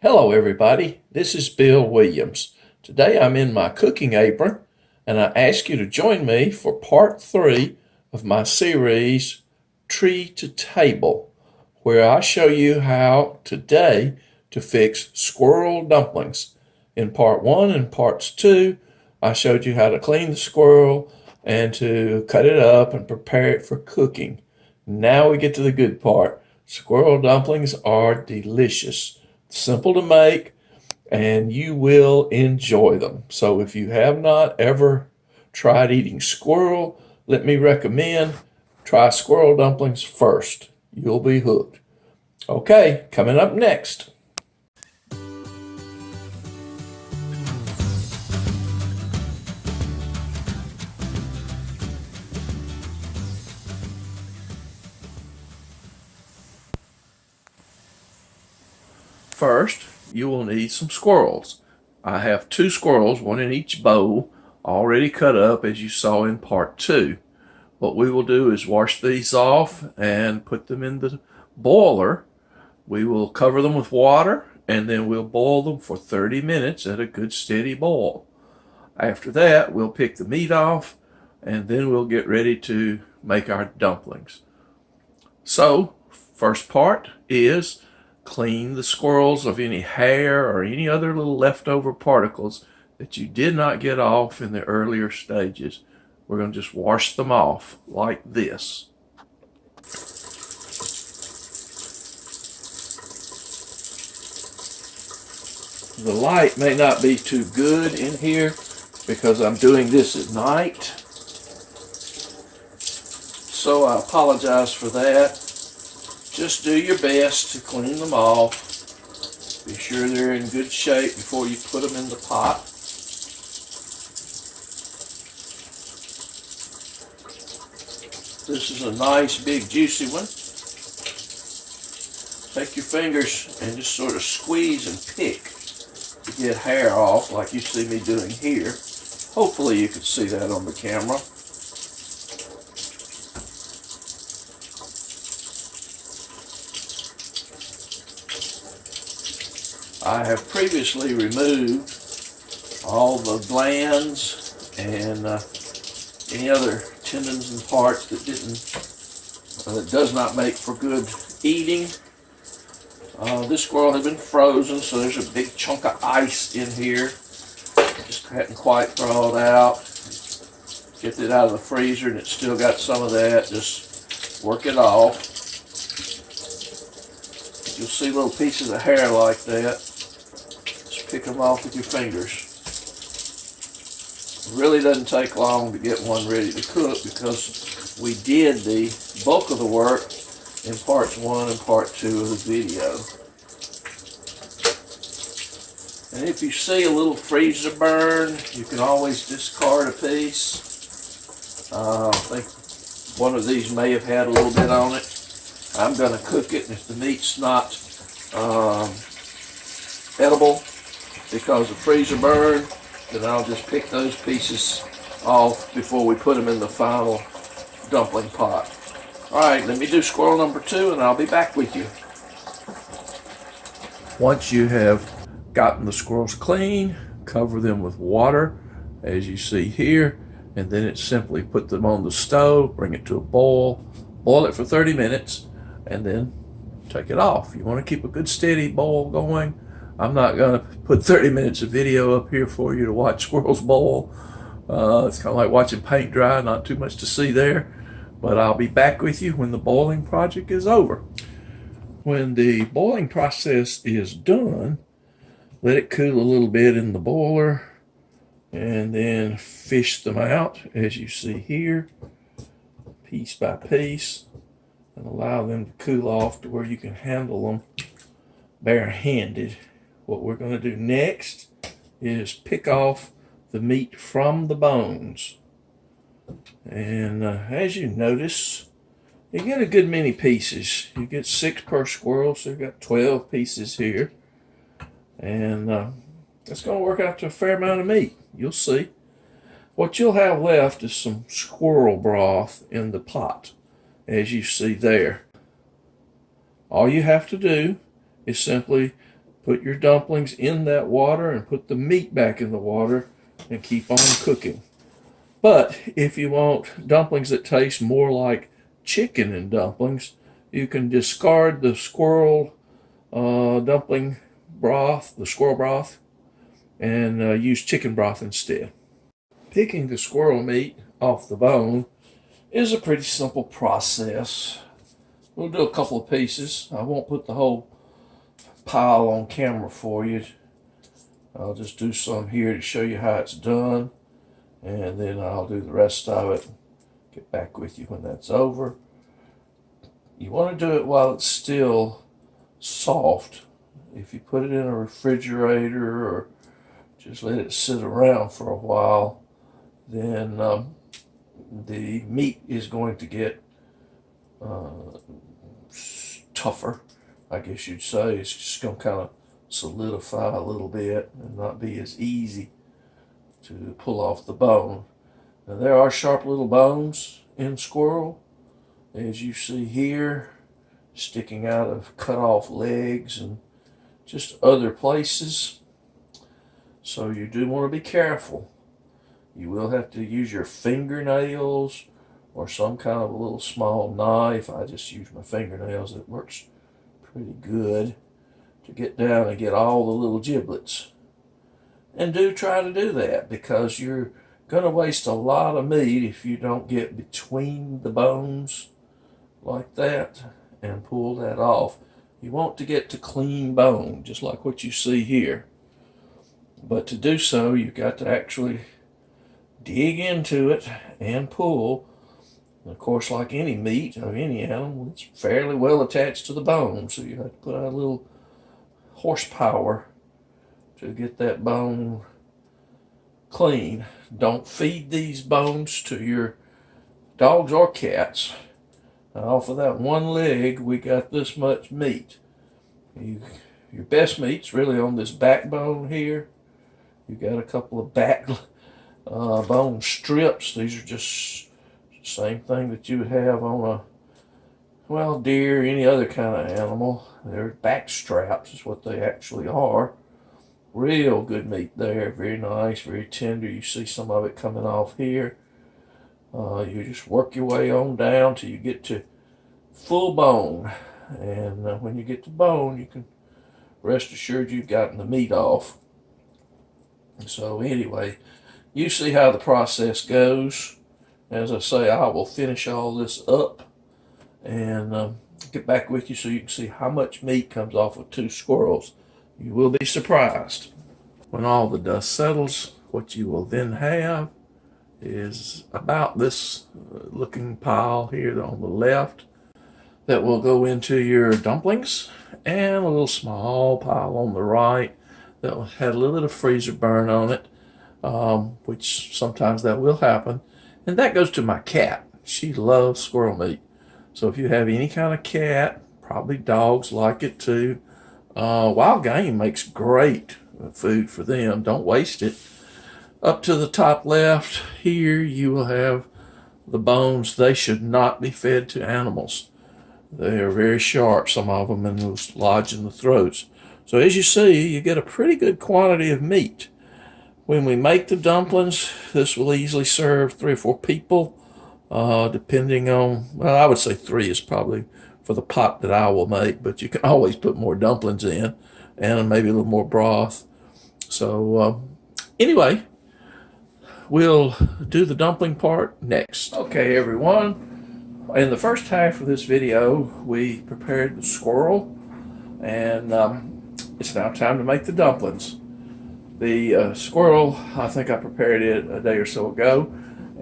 Hello everybody, this is Bill Williams. Today I'm in my cooking apron and I ask you to join me for part 3 of my series Tree to Table, where I show you how today to fix squirrel dumplings. In part 1 and parts 2 I showed you how to clean the squirrel and to cut it up and prepare it for cooking. Now we get to the good part. Squirrel dumplings are delicious. Simple to make, and you will enjoy them. So if you have not ever tried eating squirrel, let me recommend try squirrel dumplings first. You'll be hooked. Okay, coming up next. First, you will need some squirrels. I have 2 squirrels, one in each bowl, already cut up as you saw in part 2. What we will do is wash these off and put them in the boiler. We will cover them with water and then we'll boil them for 30 minutes at a good steady boil. After that, we'll pick the meat off and then we'll get ready to make our dumplings. So, first part is clean the squirrels of any hair or any other little leftover particles that you did not get off in the earlier stages. We're going to just wash them off like this. The light may not be too good in here because I'm doing this at night, so I apologize for that. Just do your best to clean them off. Be sure they're in good shape before you put them in the pot. This is a nice big juicy one. Take your fingers and just sort of squeeze and pick to get hair off like you see me doing here. Hopefully you can see that on the camera. I have previously removed all the glands and any other tendons and parts that does not make for good eating. This squirrel has been frozen, so there's a big chunk of ice in here. Just hadn't quite thawed out. Get it out of the freezer and it's still got some of that. Just work it off. You'll see little pieces of hair like that. Just pick them off with your fingers. It really doesn't take long to get one ready to cook because we did the bulk of the work in parts 1 and part 2 of the video. And if you see a little freezer burn, you can always discard a piece. I think one of these may have had a little bit on it. I'm going to cook it, and if the meat's not edible because of freezer burn, then I'll just pick those pieces off before we put them in the final dumpling pot. Alright, let me do squirrel number 2 and I'll be back with you. Once you have gotten the squirrels clean, cover them with water as you see here, and then it's simply put them on the stove, bring it to a boil, boil it for 30 minutes, and then take it off. You want to keep a good steady boil going. I'm not going to put 30 minutes of video up here for you to watch squirrels boil. It's kind of like watching paint dry, not too much to see there. But I'll be back with you when the boiling project is over. When the boiling process is done, let it cool a little bit in the boiler and then fish them out as you see here, piece by piece, and allow them to cool off to where you can handle them barehanded. What we're going to do next is pick off the meat from the bones. And as you notice, you get a good many pieces. You get 6 per squirrel, so you've got 12 pieces here. And it's going to work out to a fair amount of meat. You'll see. What you'll have left is some squirrel broth in the pot, as you see there. All you have to do is simply Put your dumplings in that water and put the meat back in the water and keep on cooking. But if you want dumplings that taste more like chicken and dumplings, you can discard the squirrel dumpling broth, the squirrel broth, and use chicken broth instead. Picking the squirrel meat off the bone is a pretty simple process. We'll do a couple of pieces. I won't put the whole pile on camera for you. I'll just do some here to show you how it's done, and then I'll do the rest of it. Get back with you when that's over. You want to do it while it's still soft. If you put it in a refrigerator or just let it sit around for a while, then the meat is going to get tougher, I guess you'd say. It's just going to kind of solidify a little bit and not be as easy to pull off the bone. Now, there are sharp little bones in squirrel, as you see here, sticking out of cut off legs and just other places. So you do want to be careful. You will have to use your fingernails or some kind of a little small knife. I just use my fingernails. It works pretty good to get down and get all the little giblets. And do try to do that, because you're going to waste a lot of meat if you don't get between the bones like that and pull that off. You want to get to clean bone, just like what you see here. But to do so, you've got to actually dig into it and pull. And of course, like any meat of any animal, it's fairly well attached to the bone, so you have to put out a little horsepower to get that bone clean. Don't feed these bones to your dogs or cats. Now, off of that one leg, we got this much meat. Your best meat's really on this backbone here. You got a couple of back bone strips. These are just the same thing that you would have on a, well, deer, any other kind of animal. They're back straps is what they actually are. Real good meat there, very nice, very tender. You see some of it coming off here. You just work your way on down till you get to full bone. And when you get to bone, you can rest assured you've gotten the meat off. So anyway, you see how the process goes. As I say, I will finish all this up and get back with you so you can see how much meat comes off of 2 squirrels. You will be surprised. When all the dust settles, what you will then have is about this looking pile here on the left that will go into your dumplings, and a little small pile on the right that had a little bit of freezer burn on it, which sometimes that will happen. And that goes to my cat. She loves squirrel meat. So if you have any kind of cat, probably dogs like it too. Wild game makes great food for them. Don't waste it. Up to the top left here, you will have the bones. They should not be fed to animals. They are very sharp, some of them, and will lodge in the throats. So as you see, you get a pretty good quantity of meat. When we make the dumplings, this will easily serve 3 or 4 people, depending on, well, I would say 3 is probably for the pot that I will make, but you can always put more dumplings in and maybe a little more broth. So anyway, we'll do the dumpling part next. Okay, everyone. In the first half of this video, we prepared the squirrel, and it's now time to make the dumplings. The squirrel, I think I prepared it a day or so ago,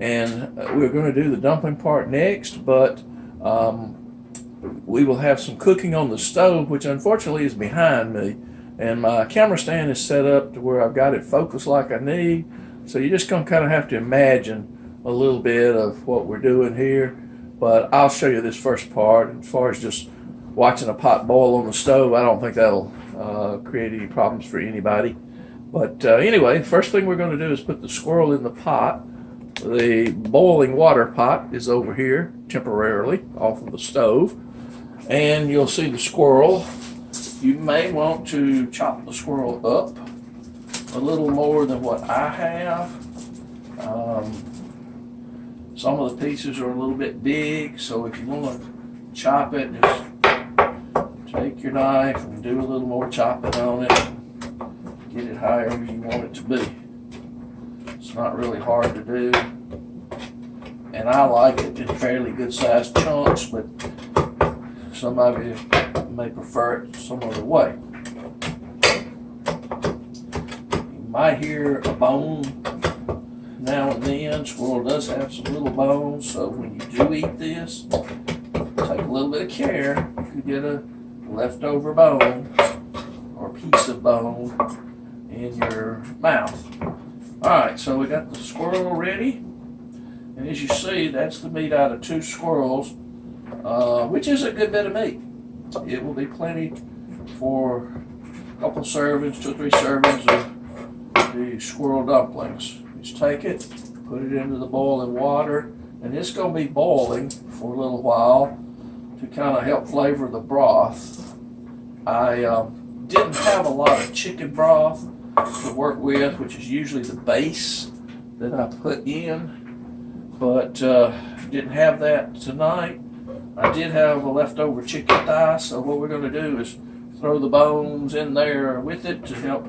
and we're going to do the dumpling part next, but we will have some cooking on the stove, which unfortunately is behind me, and my camera stand is set up to where I've got it focused like I need, so you're just going to kind of have to imagine a little bit of what we're doing here. But I'll show you this first part. As far as just watching a pot boil on the stove, I don't think that'll create any problems for anybody. But anyway, first thing we're going to do is put the squirrel in the pot. The boiling water pot is over here temporarily off of the stove. And you'll see the squirrel You may want to chop the squirrel up a little more than what I have. Some of the pieces are a little bit big, so if you want to chop it, just take your knife and do a little more chopping on it. Get it however you want it to be. It's not really hard to do. And I like it in fairly good sized chunks, but some of you may prefer it some other way. You might hear a bone now and then. Squirrel does have some little bones, so when you do eat this, take a little bit of care. You could get a leftover bone or piece of bone in your mouth. Alright, so we got the squirrel ready. And as you see, that's the meat out of 2 squirrels, which is a good bit of meat. It will be plenty for a couple servings, 2 or 3 servings of the squirrel dumplings. Just take it, put it into the boiling water, and it's going to be boiling for a little while to kind of help flavor the broth. I didn't have a lot of chicken broth to work with, which is usually the base that I put in, but didn't have that tonight. I did have a leftover chicken thigh, so what we're going to do is throw the bones in there with it to help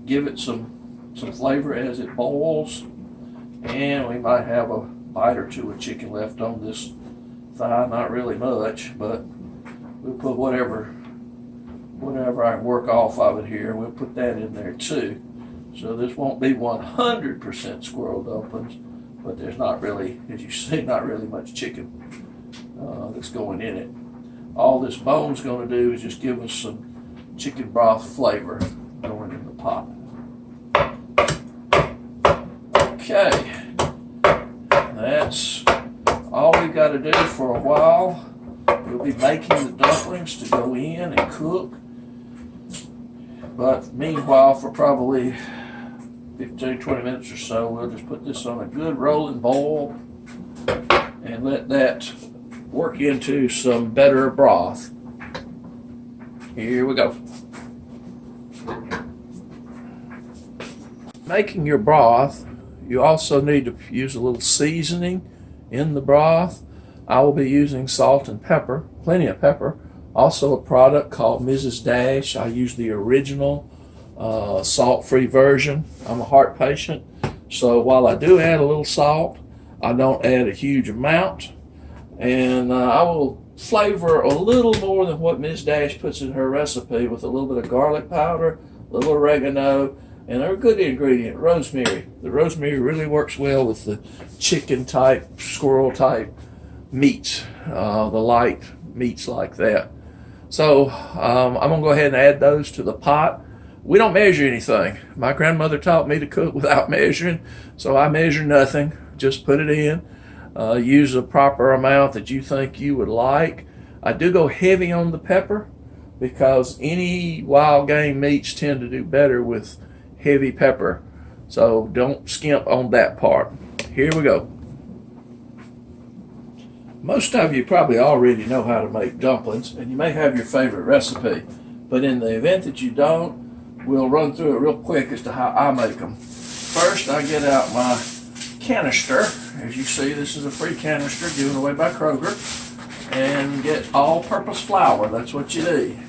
give it some flavor as it boils. And we might have a bite or 2 of chicken left on this thigh, not really much, but we'll put whatever I work off of it here, we'll put that in there too. So this won't be 100% squirrel dumplings, but there's not really, as you see, not really much chicken that's going in it. All this bone's going to do is just give us some chicken broth flavor going in the pot. Okay, that's all we've got to do for a while. We'll be making the dumplings to go in and cook. But meanwhile, for probably 15-20 minutes or so, we'll just put this on a good rolling boil and let that work into some better broth. Here we go. Making your broth, you also need to use a little seasoning in the broth. I will be using salt and pepper, plenty of pepper. Also a product called Mrs. Dash. I use the original salt-free version. I'm a heart patient, so while I do add a little salt, I don't add a huge amount. And I will flavor a little more than what Ms. Dash puts in her recipe with a little bit of garlic powder, a little oregano, and a good ingredient, rosemary. The rosemary really works well with the chicken type, squirrel type meats, the light meats like that. So I'm gonna go ahead and add those to the pot. We don't measure anything. My grandmother taught me to cook without measuring, so I measure nothing. Just put it in. Use a proper amount that you think you would like. I do go heavy on the pepper because any wild game meats tend to do better with heavy pepper. So don't skimp on that part. Here we go. Most of you probably already know how to make dumplings, and you may have your favorite recipe, but in the event that you don't, we'll run through it real quick as to how I make them. First, I get out my canister. As you see, this is a free canister given away by Kroger, and get all-purpose flour. That's what you need.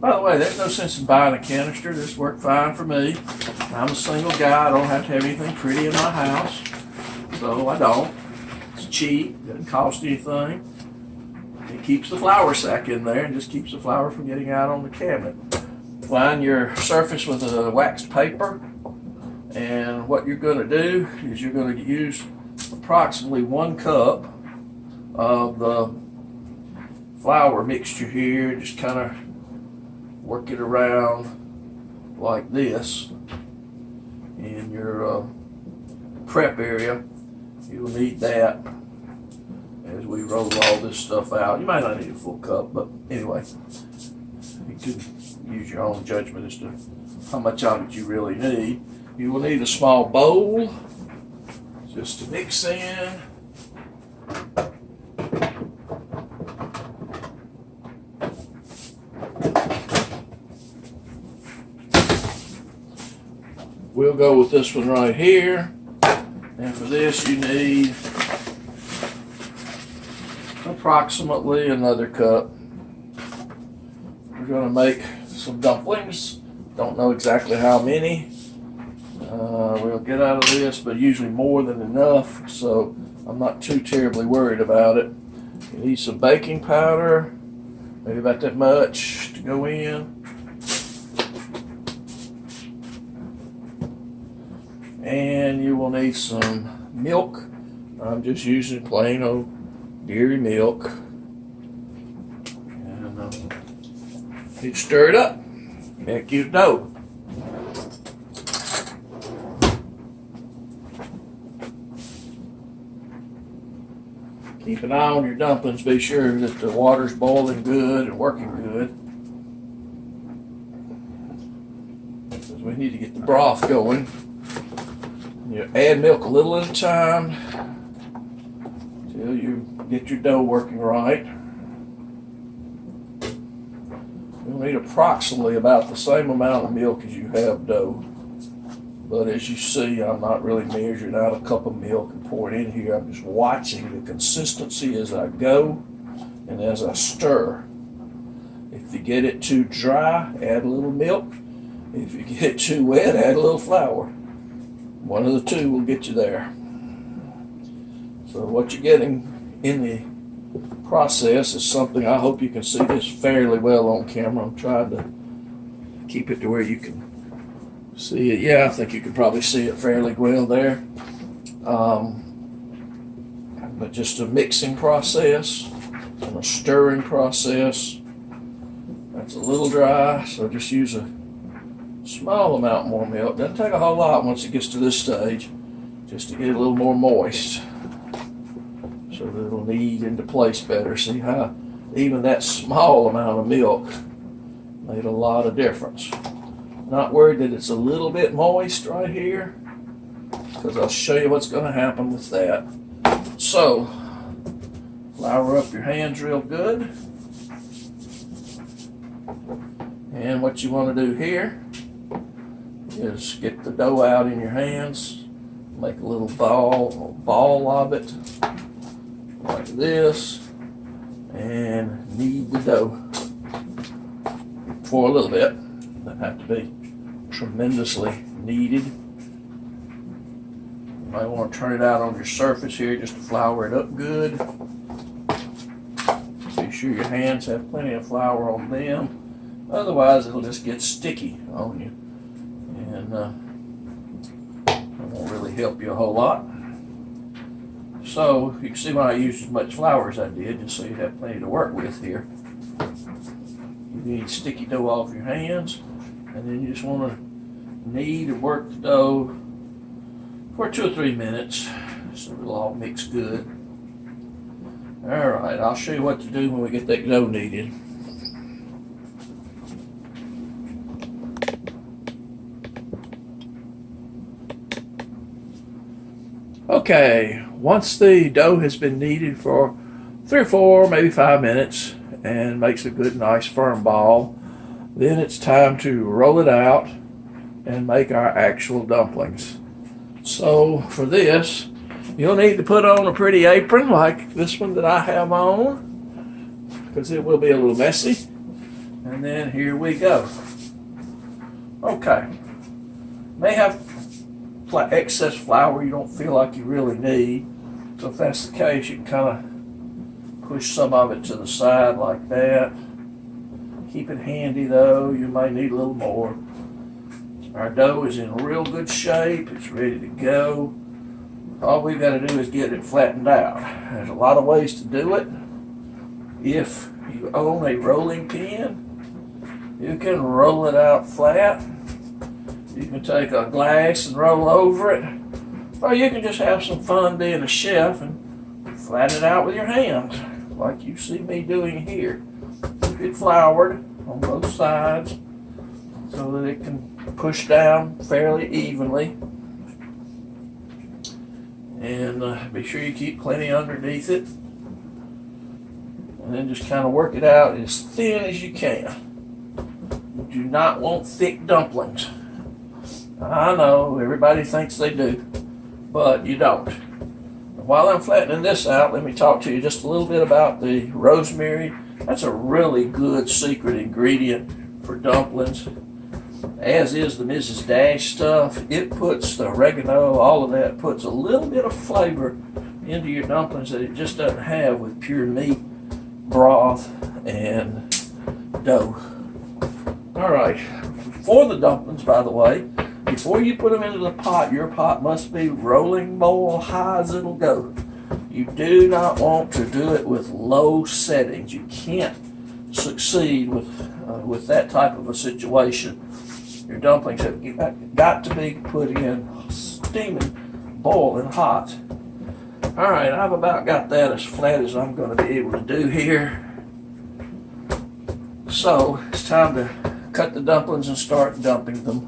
By the way, there's no sense in buying a canister. This worked fine for me. I'm a single guy. I don't have to have anything pretty in my house, so I don't. It's cheap, doesn't cost anything. It keeps the flour sack in there and just keeps the flour from getting out on the cabinet. Line your surface with a waxed paper, and what you're going to do is you're going to use approximately 1 cup of the flour mixture here. Just kind of work it around like this in your prep area. You'll need that as we roll all this stuff out. You might not need a full cup, but anyway, you can use your own judgment as to how much of it you really need. You will need a small bowl just to mix in. we'll go with this one right here. And for this you need approximately another cup. We're going to make some dumplings. Don't know exactly how many. We'll get out of this, but usually more than enough, so I'm not too terribly worried about it. You need some baking powder, maybe about that much to go in. And you will need some milk. I'm just using plain old dairy milk. And you stir it up, make your dough. Keep an eye on your dumplings, be sure that the water's boiling good and working good. Because we need to get the broth going. You add milk a little at a time until you get your dough working right. You'll need approximately about the same amount of milk as you have dough. But as you see, I'm not really measuring out a cup of milk and pouring it in here. I'm just watching the consistency as I go and as I stir. If you get it too dry, add a little milk. If you get it too wet, add a little flour. One of the two will get you there. So what you're getting in the process is something, I hope you can see this fairly well on camera. I'm trying to keep it to where you can see it. Yeah, I think you can probably see it fairly well there. But just a mixing process and a stirring process. That's a little dry, so just use a small amount more milk. Doesn't take a whole lot once it gets to this stage, just to get it a little more moist so that it'll knead into place better. See how even that small amount of milk made a lot of difference. Not worried that it's a little bit moist right here, because I'll show you what's going to happen with that. So, flour up your hands real good. And what you want to do here is get the dough out in your hands, make a little ball of it, like this, and knead the dough for a little bit. Doesn't have to be tremendously kneaded. You might want to turn it out on your surface here just to flour it up good. Be sure your hands have plenty of flour on them, otherwise it'll just get sticky on you. And it won't really help you a whole lot. So you can see why I used as much flour as I did, just so you have plenty to work with here. You need sticky dough off your hands, and then you just want to knead and work the dough for 2 or 3 minutes so it'll all mix good. Alright, I'll show you what to do when we get that dough kneaded. Okay, once the dough has been kneaded for 3 or 4, maybe 5 minutes and makes a good, nice, firm ball, then it's time to roll it out and make our actual dumplings. So for this, you'll need to put on a pretty apron like this one that I have on, because it will be a little messy. And then here we go. Okay, may have excess flour you don't feel like you really need, so if that's the case, you can kind of push some of it to the side like that. Keep it handy though, you may need a little more. Our dough is in real good shape, it's ready to go. All we've got to do is get it flattened out. There's a lot of ways to do it. If you own a rolling pin, you can roll it out flat. You can take a glass and roll over it, or you can just have some fun being a chef and flatten it out with your hands, like you see me doing here. Keep it floured on both sides so that it can push down fairly evenly. And be sure you keep plenty underneath it. And then just kind of work it out as thin as you can. You do not want thick dumplings. I know, everybody thinks they do, but you don't. While I'm flattening this out, let me talk to you just a little bit about the rosemary. That's a really good secret ingredient for dumplings, as is the Mrs. Dash stuff. It puts the oregano, all of that, puts a little bit of flavor into your dumplings that it just doesn't have with pure meat, broth, and dough. All right, for the dumplings, by the way, before you put them into the pot, your pot must be rolling boil high as it'll go. You do not want to do it with low settings. You can't succeed with that type of a situation. Your dumplings have got to be put in steaming, boiling hot. All right, I've about got that as flat as I'm going to be able to do here. So it's time to cut the dumplings and start dumping them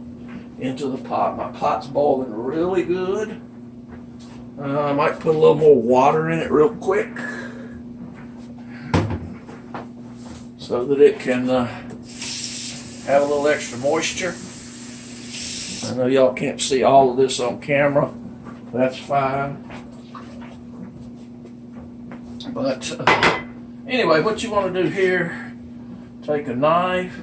into the pot. My pot's boiling really good. I might put a little more water in it real quick so that it can have a little extra moisture. I know y'all can't see all of this on camera. That's fine. But anyway, what you want to do here, take a knife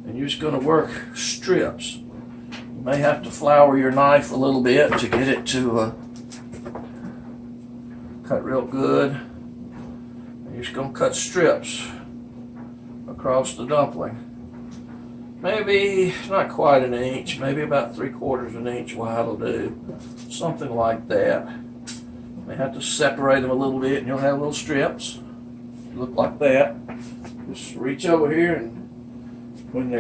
and you're just going to work strips. You may have to flour your knife a little bit to get it to cut real good. You're just going to cut strips across the dumpling. Maybe not quite an inch, maybe about 3/4 an inch wide will do. Something like that. You may have to separate them a little bit and you'll have little strips. Look like that. Just reach over here and when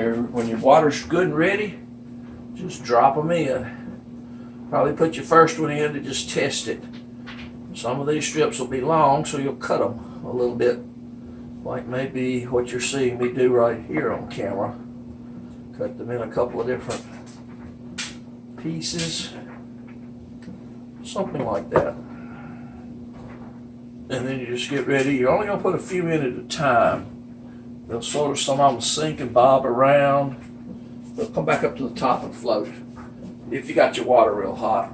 your water's good and ready, just drop them in. Probably put your first one in to just test it. Some of these strips will be long, so you'll cut them a little bit, like maybe what you're seeing me do right here on camera. Cut them in a couple of different pieces, something like that. And then you just get ready. You're only going to put a few in at a time. They'll sort of, some of them sink and bob around. They'll come back up to the top and float if you got your water real hot.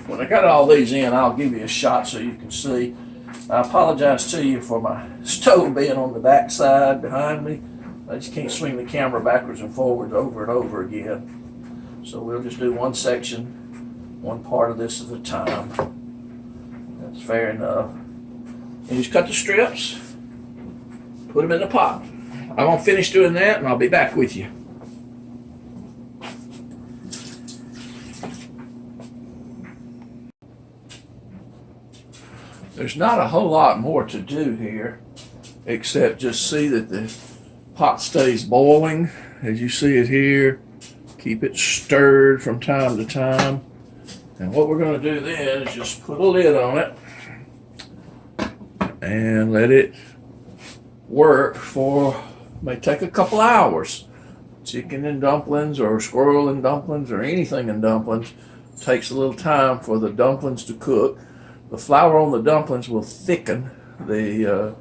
When I got all these in, I'll give you a shot so you can see. I apologize to you for my stove being on the back side behind me. I just can't swing the camera backwards and forwards over and over again. So we'll just do one section, one part of this at a time. That's fair enough. And just cut the strips, put them in the pot. I'm going to finish doing that and I'll be back with you. There's not a whole lot more to do here except just see that the pot stays boiling as you see it here. Keep it stirred from time to time. And what we're going to do then is just put a lid on it and let it work for, may take a couple hours. Chicken and dumplings or squirrel and dumplings or anything in dumplings takes a little time for the dumplings to cook. The flour on the dumplings will thicken the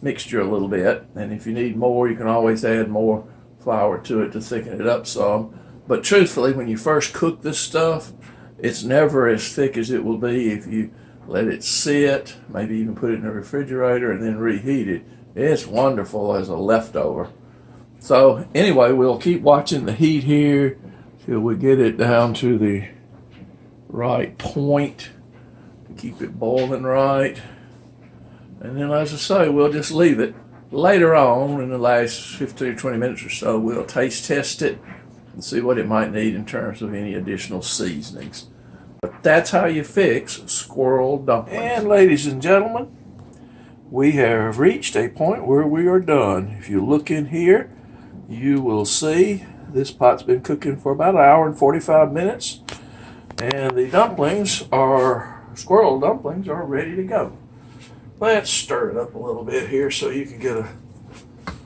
mixture a little bit, and if you need more, you can always add more flour to it to thicken it up some. But truthfully, when you first cook this stuff, it's never as thick as it will be if you let it sit, maybe even put it in the refrigerator and then reheat it. It's wonderful as a leftover. So anyway, we'll keep watching the heat here till we get it down to the right point. Keep it boiling right, and then as I say, we'll just leave it. Later on in the last 15 or 20 minutes or so, we'll taste test it and see what it might need in terms of any additional seasonings. But that's how you fix squirrel dumplings. And ladies and gentlemen, we have reached a point where we are done. If you look in here, you will see this pot's been cooking for about 1 hour and 45 minutes, and the dumplings are squirrel dumplings are ready to go. Let's stir it up a little bit here so you can get a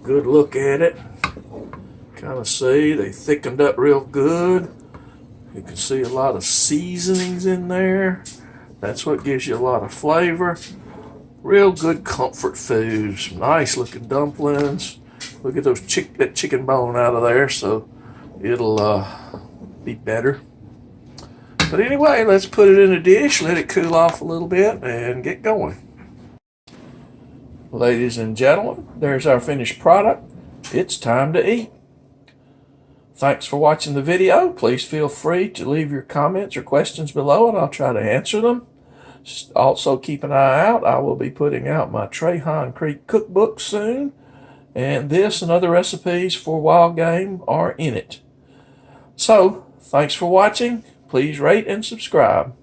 good look at it. Kind of see they thickened up real good. You can see a lot of seasonings in there. That's what gives you a lot of flavor. Real good comfort food. Some nice looking dumplings. We'll get that chicken bone out of there so it'll be better. But anyway, let's put it in a dish, let it cool off a little bit, and get going. Ladies and gentlemen, there's our finished product. It's time to eat. Thanks for watching the video. Please feel free to leave your comments or questions below, and I'll try to answer them. Also, keep an eye out. I will be putting out my Trahan Creek cookbook soon, and this and other recipes for wild game are in it. So, thanks for watching. Please rate and subscribe.